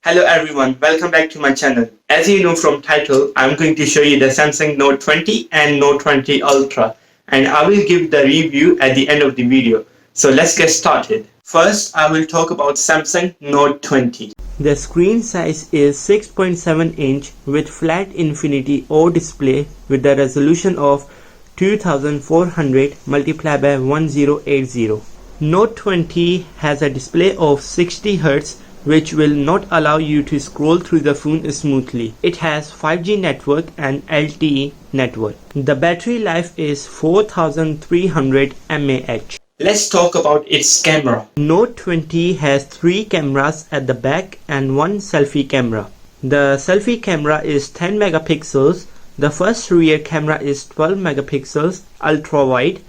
Hello everyone, welcome back to my channel. As you know from title, I'm going to show you the Samsung Note 20 and Note 20 Ultra, and I will give the review at the end of the video. So let's get started. First, I will talk about Samsung Note 20. The screen size is 6.7 inch with flat infinity O display with the resolution of 2400 multiplied by 1080. Note 20 has a display of 60 Hz which will not allow you to scroll through the phone smoothly. It has 5G network and LTE network. The battery life is 4300 mAh. Let's talk about its camera. Note 20 has 3 cameras at the back and 1 selfie camera. The selfie camera is 10 megapixels. The first rear camera is 12 megapixels ultra wide.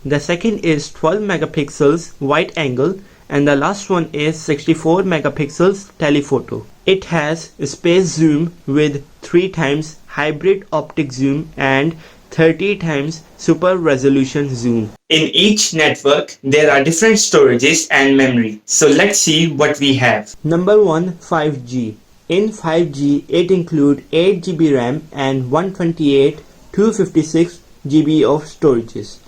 The second is 12 megapixels wide angle and the last one is 64 megapixels telephoto. It has space zoom with 3 times hybrid optic zoom and 30 times super resolution zoom. In each network, there are different storages and memory. So let's see what we have. Number 1, 5G. In 5G, it includes 8GB RAM and 128 256 GB of storages.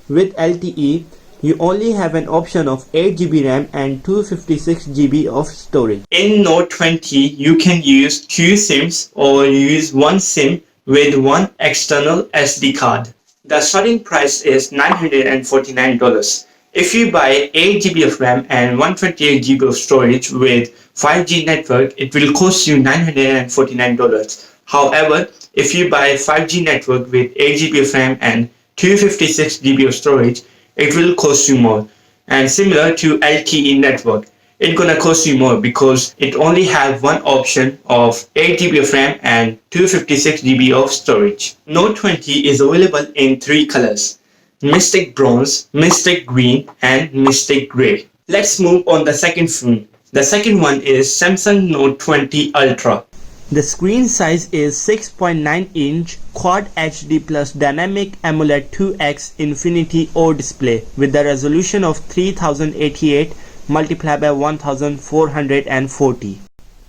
With LTE, you only have an option of 8GB RAM and 256 GB of storage. In Note 20, you can use 2 SIMs or use 1 SIM with 1 external SD card. The starting price is $949. If you buy 8GB of RAM and 128GB of storage with 5G network, it will cost you $949. However, if you buy 5G network with 8GB of RAM and 256GB of storage, it will cost you more. And similar to LTE network, it's gonna cost you more because it only have one option of 8GB of RAM and 256GB of storage. Note 20 is available in 3 colors: Mystic Bronze, Mystic Green and Mystic Grey. Let's move on the second phone. The second one is Samsung Note 20 Ultra. The screen size is 6.9 inch Quad HD plus Dynamic AMOLED 2X Infinity O display with the resolution of 3088 multiplied by 1440.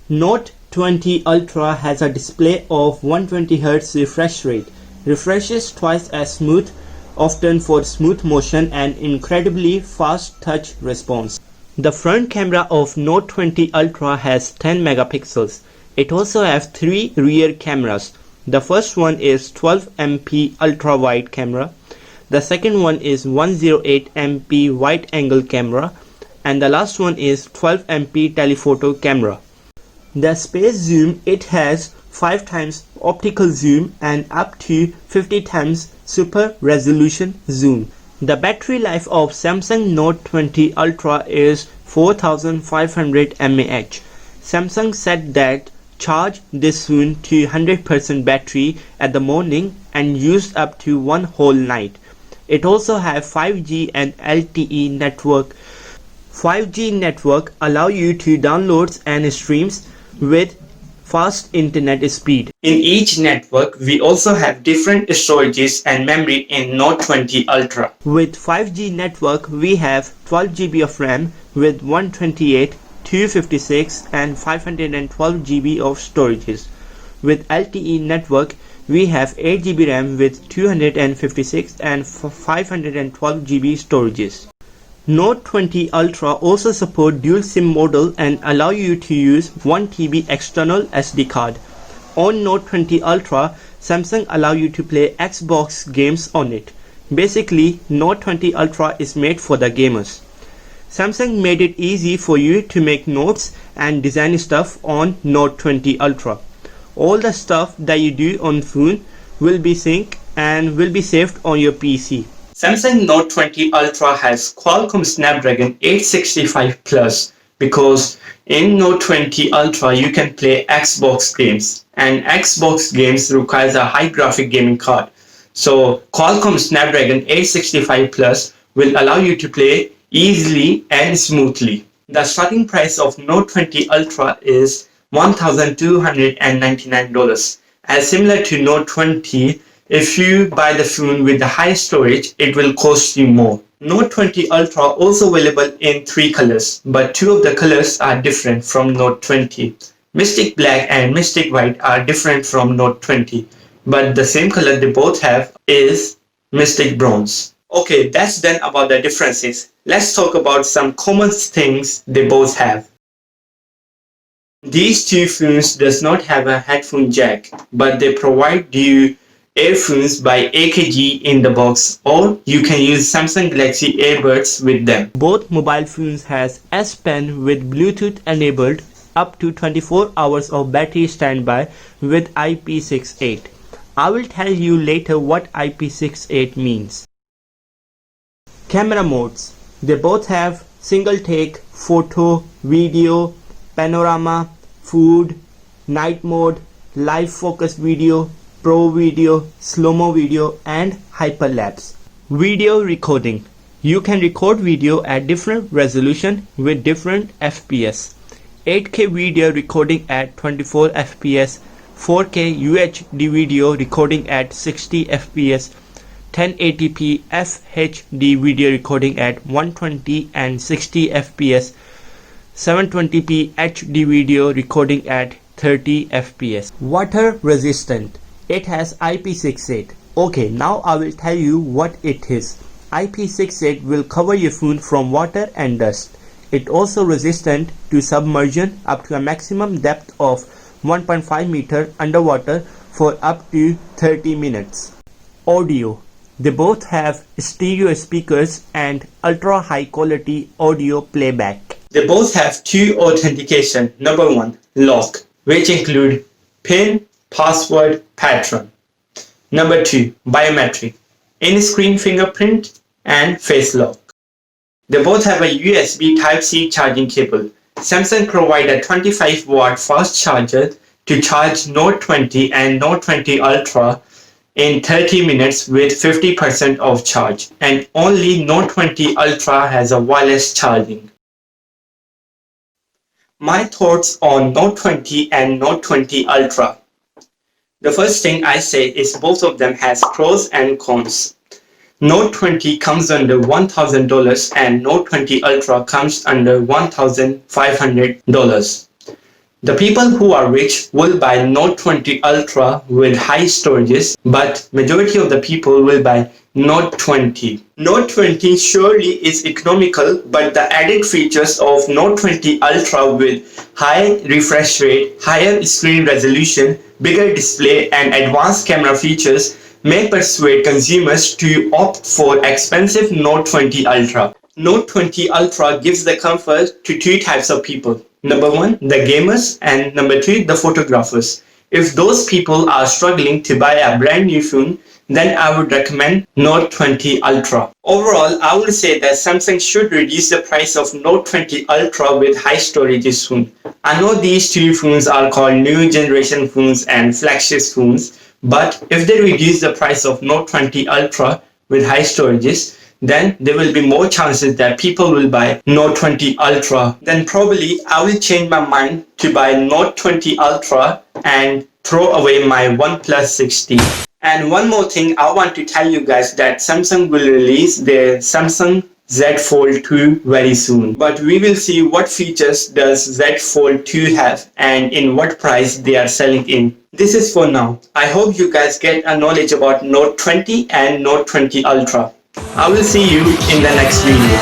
Note 20 Ultra has a display of 120Hz refresh rate, refreshes twice as smooth, often for smooth motion and incredibly fast touch response. The front camera of Note 20 Ultra has 10 megapixels. It also has 3 rear cameras. The first one is 12MP ultra wide camera. The second one is 108MP wide angle camera. And the last one is 12MP telephoto camera. The space zoom, it has 5 times optical zoom and up to 50 times super resolution zoom. The battery life of Samsung Note 20 Ultra is 4500 mAh. Samsung said that charge this phone to 100% battery at the morning and use up to one whole night. It also has 5G and LTE network. 5G network allow you to download and streams with fast internet speed. In each network, we also have different storages and memory in Note 20 Ultra. With 5G network, we have 12GB of RAM with 128 256 and 512GB of storages. With LTE network, we have 8GB RAM with 256 and 512GB storages. Note 20 Ultra also support dual SIM model and allow you to use 1TB external SD card. On Note 20 Ultra, Samsung allow you to play Xbox games on it. Basically, Note 20 Ultra is made for the gamers. Samsung made it easy for you to make notes and design stuff on Note 20 Ultra. All the stuff that you do on phone will be synced and will be saved on your PC. Samsung Note 20 Ultra has Qualcomm Snapdragon 865 Plus because in Note 20 Ultra you can play Xbox games, and Xbox games requires a high graphic gaming card. So Qualcomm Snapdragon 865 Plus will allow you to play easily and smoothly. The starting price of Note 20 Ultra is $1,299. As similar to Note 20, if you buy the phone with the high storage, it will cost you more. Note 20 Ultra also available in 3 colors, but 2 of the colors are different from Note 20. Mystic Black and Mystic White are different from Note 20, but the same color they both have is Mystic Bronze. Okay, that's done about the differences. Let's talk about some common things they both have. These two phones does not have a headphone jack, but they provide you earphones by AKG in the box, or you can use Samsung Galaxy earbuds with them. Both mobile phones has S Pen with Bluetooth enabled, up to 24 hours of battery standby with IP68. I will tell you later what IP68 means. Camera modes. They both have single take, photo, video, panorama, food, night mode, live focus video, pro video, slow-mo video and hyperlapse. Video recording. You can record video at different resolution with different FPS. 8K video recording at 24 FPS, 4K UHD video recording at 60 FPS, 1080p FHD video recording at 120 and 60 FPS, 720p HD video recording at 30 FPS. Water resistant. It has IP68. Okay, now I will tell you what it is. IP68 will cover your phone from water and dust. It also resistant to submersion up to a maximum depth of 1.5 meter underwater for up to 30 minutes. Audio. They both have stereo speakers and ultra high quality audio playback. They both have two authentication. Number one, lock, which include PIN, password, pattern. Number two, biometric, in-screen fingerprint and face lock. They both have a USB Type-C charging cable. Samsung provide a 25 watt fast charger to charge Note 20 and Note 20 Ultra in 30 minutes with 50% of charge, and only Note 20 Ultra has a wireless charging. My thoughts on Note 20 and Note 20 Ultra. The first thing I say is both of them has pros and cons. Note 20 comes under $1,000 and Note 20 Ultra comes under $1,500. The people who are rich will buy Note 20 Ultra with high storages, but majority of the people will buy Note 20. Note 20 surely is economical, but the added features of Note 20 Ultra with high refresh rate, higher screen resolution, bigger display and advanced camera features may persuade consumers to opt for expensive Note 20 Ultra. Note 20 Ultra gives the comfort to two types of people. Number one, the gamers, and number two, the photographers. If those people are struggling to buy a brand new phone, then I would recommend Note 20 Ultra. Overall, I would say that Samsung should reduce the price of Note 20 Ultra with high storage soon. I know these two phones are called new generation phones and flagship phones, but if they reduce the price of Note 20 Ultra with high storages, then there will be more chances that people will buy Note 20 Ultra. Then probably I will change my mind to buy Note 20 Ultra and throw away my OnePlus 60. And one more thing I want to tell you guys that Samsung will release their Samsung Z Fold 2 very soon. But we will see what features does Z Fold 2 have and in what price they are selling in. This is for now. I hope you guys get a knowledge about Note 20 and Note 20 Ultra. I will see you in the next video.